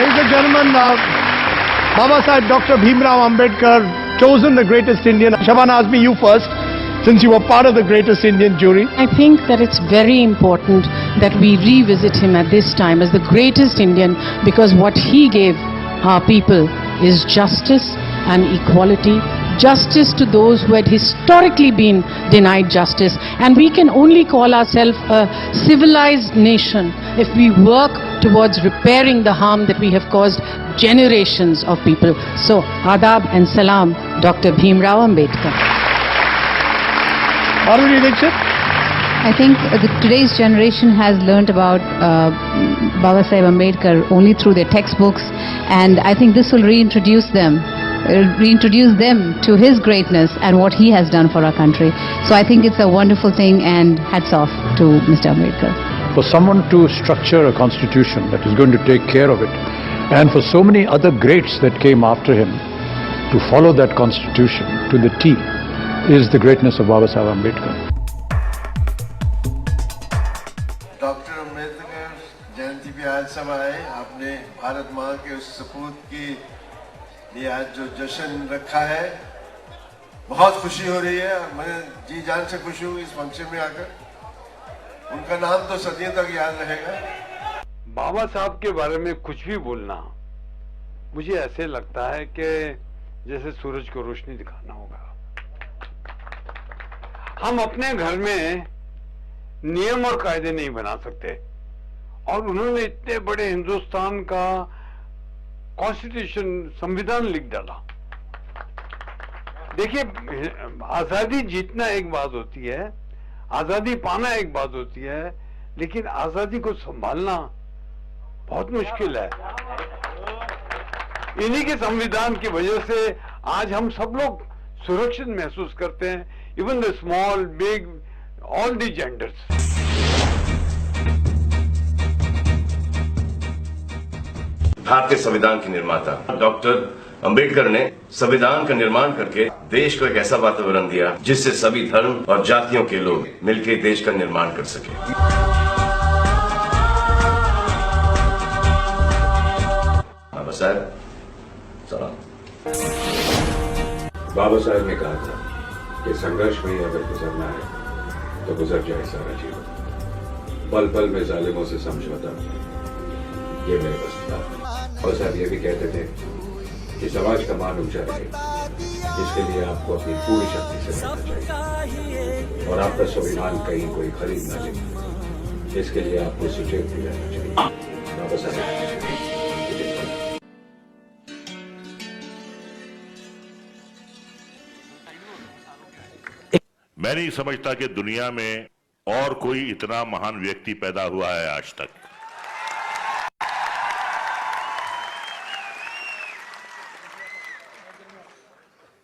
Ladies and gentlemen, Baba Sahib Dr. Bhimrao Ambedkar, chosen the greatest Indian. Shabana Azmi, you first, since you were part of the greatest Indian jury. I think that it's very important that we revisit him at this time as the greatest Indian, because what he gave our people is justice and equality. Justice to those who had historically been denied justice. And we can only call ourselves a civilized nation if we work towards repairing the harm that we have caused generations of people. So, Adab and Salam, Dr. Bhimrao Ambedkar. Madhuri Dixit? I think today's generation has learnt about Baba Sahib Ambedkar only through their textbooks, and I think this will reintroduce them to his greatness and what he has done for our country. So I think it's a wonderful thing, and hats off to Mr. Ambedkar. For someone to structure a constitution that is going to take care of it, and for so many other greats that came after him to follow that constitution to the T, is the greatness of Baba Sahib Ambedkar. Doctor Ambedkar Jayanti भी आज सब आए। आपने भारत माँ के उस सपूत की लिए आज जो जश्न रखा है, बहुत खुशी हो रही है। मैं जी जान से खुश हूँ इस फंक्शन में आकर। उनका नाम तो सदियों तक याद रहेगा। बाबा साहब के बारे में कुछ भी बोलना मुझे ऐसे लगता है कि जैसे सूरज को रोशनी दिखाना होगा। हम अपने घर में नियम और कायदे नहीं बना सकते, और उन्होंने इतने बड़े हिंदुस्तान का कॉन्स्टिट्यूशन, संविधान लिख डाला। देखिए, आजादी जीतना एक बात होती है, आजादी पाना एक बात होती है, लेकिन आजादी को संभालना बहुत मुश्किल है। इन्हीं के संविधान की वजह से आज हम सब लोग सुरक्षित महसूस करते हैं, even the small, big, all the genders. Bharat के संविधान के निर्माता डॉक्टर अंबेडकर ने संविधान का निर्माण करके देश को एक ऐसा वातावरण दिया जिससे सभी धर्म और जातियों के लोग मिलकर देश का निर्माण कर सके। बाबा साहब सलाम। बाबा साहब ने कहा था कि संघर्ष में अगर गुजरना है तो गुजर जाए सारा जीवन, पल पल में जालिमों से समझौता, ये मेरे बस था। और साहब ये भी कहते थे कि समाज का मान ऊंचा रहे, इसके लिए आपको अपनी पूरी शक्ति से लड़ना चाहिए, और आपका स्वाभिमान कहीं कोई खरीद न ले, इसके लिए आपको सुचेत भी रहना चाहिए। बाबा साहब मैं नहीं समझता कि दुनिया में और कोई इतना महान व्यक्ति पैदा हुआ है आज तक।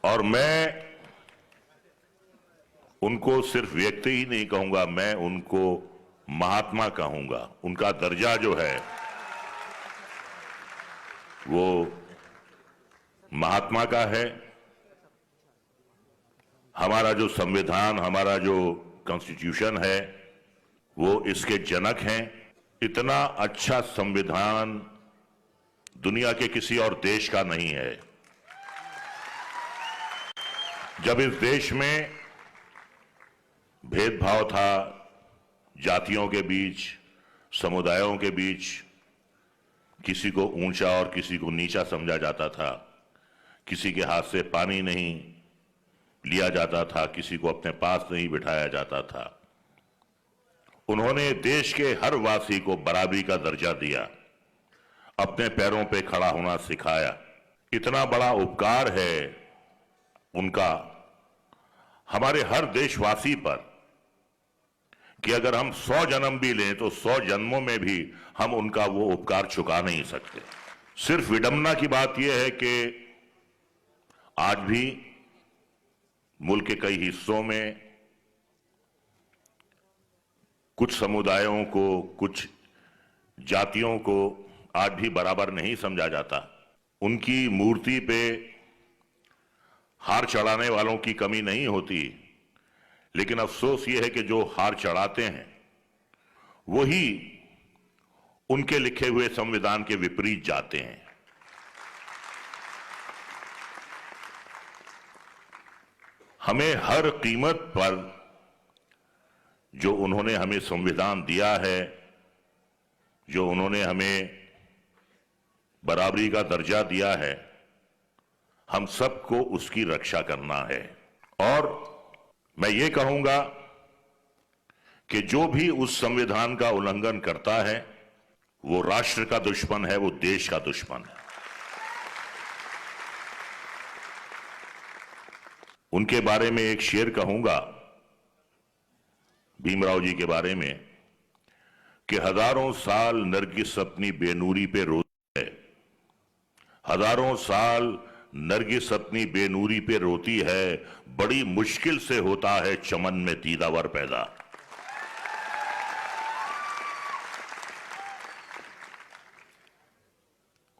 और मैं उनको सिर्फ व्यक्ति ही नहीं कहूंगा, मैं उनको महात्मा कहूंगा। उनका दर्जा जो है वो महात्मा का है। हमारा जो संविधान, हमारा जो कॉन्स्टिट्यूशन है, वो इसके जनक हैं। इतना अच्छा संविधान दुनिया के किसी और देश का नहीं है। जब इस देश में भेदभाव था, जातियों के बीच, समुदायों के बीच, किसी को ऊंचा और किसी को नीचा समझा जाता था, किसी के हाथ से पानी नहीं लिया जाता था, किसी को अपने पास नहीं बिठाया जाता था, उन्होंने देश के हर वासी को बराबरी का दर्जा दिया, अपने पैरों पे खड़ा होना सिखाया। इतना बड़ा उपकार है उनका हमारे हर देशवासी पर कि अगर हम 100 जन्म भी लें तो 100 जन्मों में भी हम उनका वो उपकार चुका नहीं सकते। सिर्फ विडंबना की बात यह है कि आज भी मुल्क के कई हिस्सों में कुछ समुदायों को, कुछ जातियों को आज भी बराबर नहीं समझा जाता। उनकी मूर्ति पे हार चढ़ाने वालों की कमी नहीं होती, लेकिन अफसोस ये है कि जो हार चढ़ाते हैं वही उनके लिखे हुए संविधान के विपरीत जाते हैं। हमें हर कीमत पर जो उन्होंने हमें संविधान दिया है, जो उन्होंने हमें बराबरी का दर्जा दिया है, हम सबको उसकी रक्षा करना है। और मैं ये कहूंगा कि जो भी उस संविधान का उल्लंघन करता है वो राष्ट्र का दुश्मन है, वो देश का दुश्मन है। उनके बारे में एक शेर कहूंगा, भीमराव जी के बारे में, कि हजारों साल नरगिस अपनी बेनूरी पे रोती है, हजारों साल नरगिस अपनी बेनूरी पे रोती है, बड़ी मुश्किल से होता है चमन में दीदावर पैदा।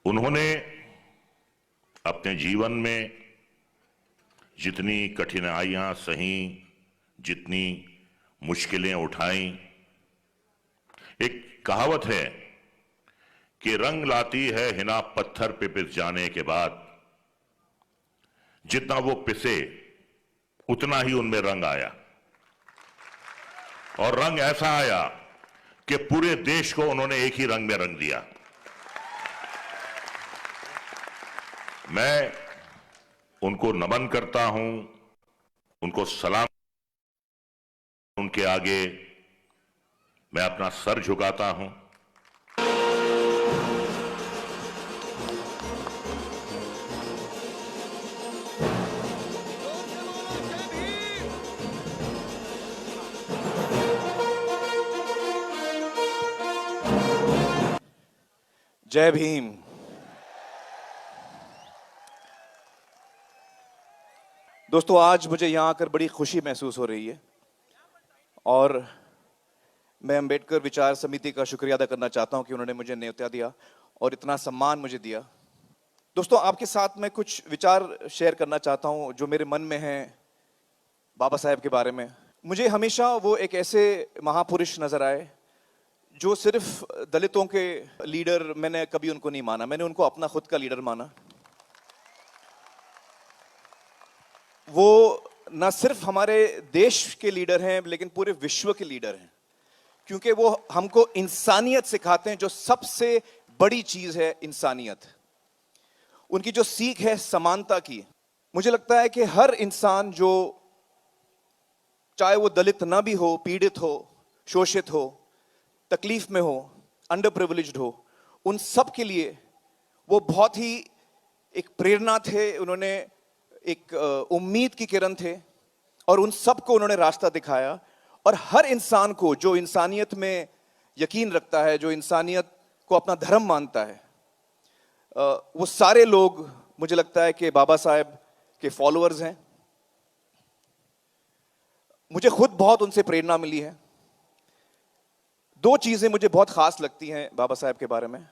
उन्होंने अपने जीवन में जितनी कठिनाइयां सही, जितनी मुश्किलें उठाई, एक कहावत है कि रंग लाती है हिना पत्थर पे पिस जाने के बाद, जितना वो पिसे उतना ही उनमें रंग आया, और रंग ऐसा आया कि पूरे देश को उन्होंने एक ही रंग में रंग दिया। मैं उनको नमन करता हूं, उनको सलाम, उनके आगे मैं अपना सर झुकाता हूं। जय भीम। दोस्तों, आज मुझे यहां आकर बड़ी खुशी महसूस हो रही है और मैं अंबेडकर विचार समिति का शुक्रिया अदा करना चाहता हूं कि उन्होंने मुझे न्योता दिया और इतना सम्मान मुझे दिया। दोस्तों, आपके साथ मैं कुछ विचार शेयर करना चाहता हूं जो मेरे मन में हैं बाबा साहेब के बारे में। मुझे हमेशा वो एक ऐसे महापुरुष नजर आए जो सिर्फ दलितों के लीडर, मैंने कभी उनको नहीं माना, मैंने उनको अपना खुद का लीडर माना। वो न सिर्फ हमारे देश के लीडर हैं लेकिन पूरे विश्व के लीडर हैं, क्योंकि वो हमको इंसानियत सिखाते हैं, जो सबसे बड़ी चीज है इंसानियत। उनकी जो सीख है समानता की। मुझे लगता है कि हर इंसान, जो चाहे वो दलित ना भी हो, पीड़ित हो, शोषित हो, तकलीफ में हो, अंडर प्रिविलेज्ड हो, उन सब के लिए वो बहुत ही एक प्रेरणा थे। उन्होंने एक उम्मीद की किरण थे और उन सब को उन्होंने रास्ता दिखाया। और हर इंसान को जो इंसानियत में यकीन रखता है, जो इंसानियत को अपना धर्म मानता है, वो सारे लोग मुझे लगता है कि बाबा साहेब के फॉलोअर्स हैं। मुझे खुद बहुत उनसे प्रेरणा मिली है। दो चीजें मुझे बहुत खास लगती हैं बाबा साहेब के बारे में।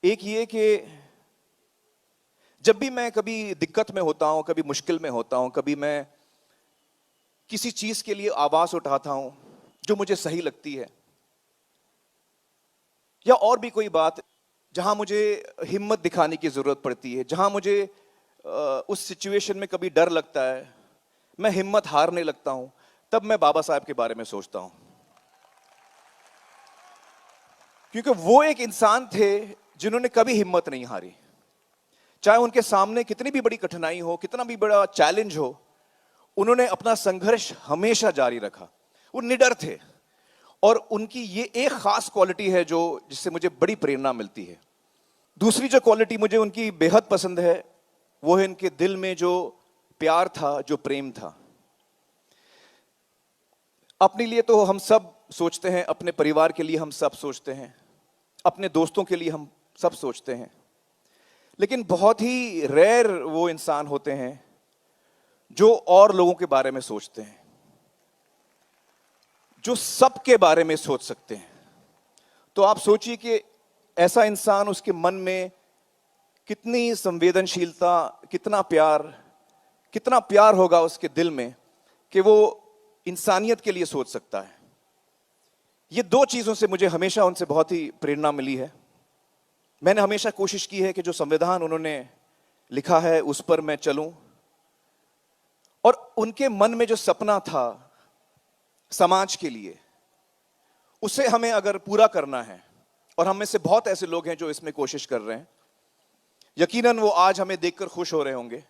एक ये कि जब भी मैं कभी दिक्कत में होता हूं, कभी मुश्किल में होता हूं, कभी मैं किसी चीज के लिए आवाज उठाता हूं जो मुझे सही लगती है, या और भी कोई बात जहां मुझे हिम्मत दिखाने की जरूरत पड़ती है, जहां मुझे उस सिचुएशन में कभी डर लगता है, मैं हिम्मत हारने लगता हूं, तब मैं बाबा साहब के बारे में सोचता हूं। क्योंकि वो एक इंसान थे जिन्होंने कभी हिम्मत नहीं हारी। चाहे उनके सामने कितनी भी बड़ी कठिनाई हो, कितना भी बड़ा चैलेंज हो, उन्होंने अपना संघर्ष हमेशा जारी रखा। वो निडर थे। और उनकी ये एक खास क्वालिटी है जो जिससे मुझे बड़ी प्रेरणा मिलती है। दूसरी जो क्वालिटी मुझे उनकी बेहद पसंद है, वो है इनके दिल में जो प्यार था, जो प्रेम था। अपने लिए तो हम सब सोचते हैं, अपने परिवार के लिए हम सब सोचते हैं, अपने दोस्तों के लिए हम सब सोचते हैं, लेकिन बहुत ही रेयर वो इंसान होते हैं जो और लोगों के बारे में सोचते हैं, जो सबके बारे में सोच सकते हैं। तो आप सोचिए कि ऐसा इंसान, उसके मन में कितनी संवेदनशीलता, कितना प्यार होगा उसके दिल में कि वो इंसानियत के लिए सोच सकता है। ये दो चीजों से मुझे हमेशा उनसे बहुत ही प्रेरणा मिली है। मैंने हमेशा कोशिश की है कि जो संविधान उन्होंने लिखा है उस पर मैं चलूं, और उनके मन में जो सपना था समाज के लिए, उसे हमें अगर पूरा करना है, और हम में से बहुत ऐसे लोग हैं जो इसमें कोशिश कर रहे हैं, यकीनन वो आज हमें देखकर खुश हो रहे होंगे,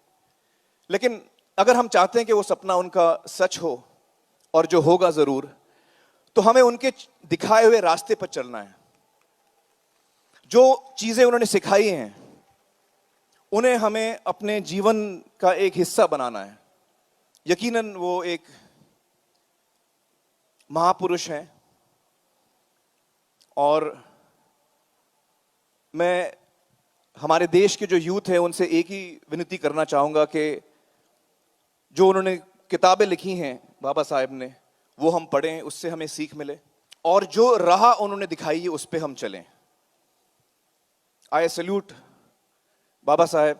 लेकिन अगर हम चाहते हैं कि वो सपना उनका सच हो, और जो होगा जरूर, तो हमें उनके दिखाए हुए रास्ते पर चलना है। जो चीजें उन्होंने सिखाई हैं उन्हें हमें अपने जीवन का एक हिस्सा बनाना है। यकीनन वो एक महापुरुष हैं, और मैं हमारे देश के जो यूथ है उनसे एक ही विनती करना चाहूंगा कि जो उन्होंने किताबें लिखी हैं बाबा साहेब ने, वो हम पढ़ें, उससे हमें सीख मिले, और जो राह उन्होंने दिखाई है उस पे हम चलें। आई सैल्यूट बाबा साहेब।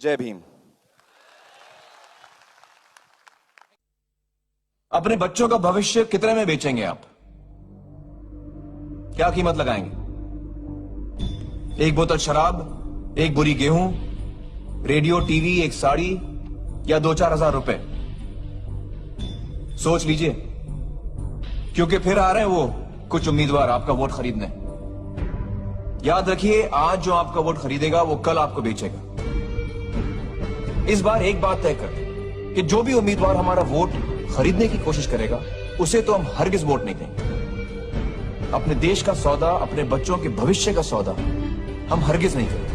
जय भीम। अपने बच्चों का भविष्य कितने में बेचेंगे आप? क्या कीमत लगाएंगे? एक बोतल शराब, एक बोरी गेहूं, रेडियो, टीवी, एक साड़ी, या 2-4 हजार रुपए? सोच लीजिए, क्योंकि फिर आ रहे हैं वो कुछ उम्मीदवार आपका वोट खरीदने। याद रखिए, आज जो आपका वोट खरीदेगा वो कल आपको बेचेगा। इस बार एक बात तय कर कि जो भी उम्मीदवार हमारा वोट खरीदने की कोशिश करेगा उसे तो हम हरगिज वोट नहीं देंगे। अपने देश का सौदा, अपने बच्चों के भविष्य का सौदा हम हरगिज नहीं करेंगे।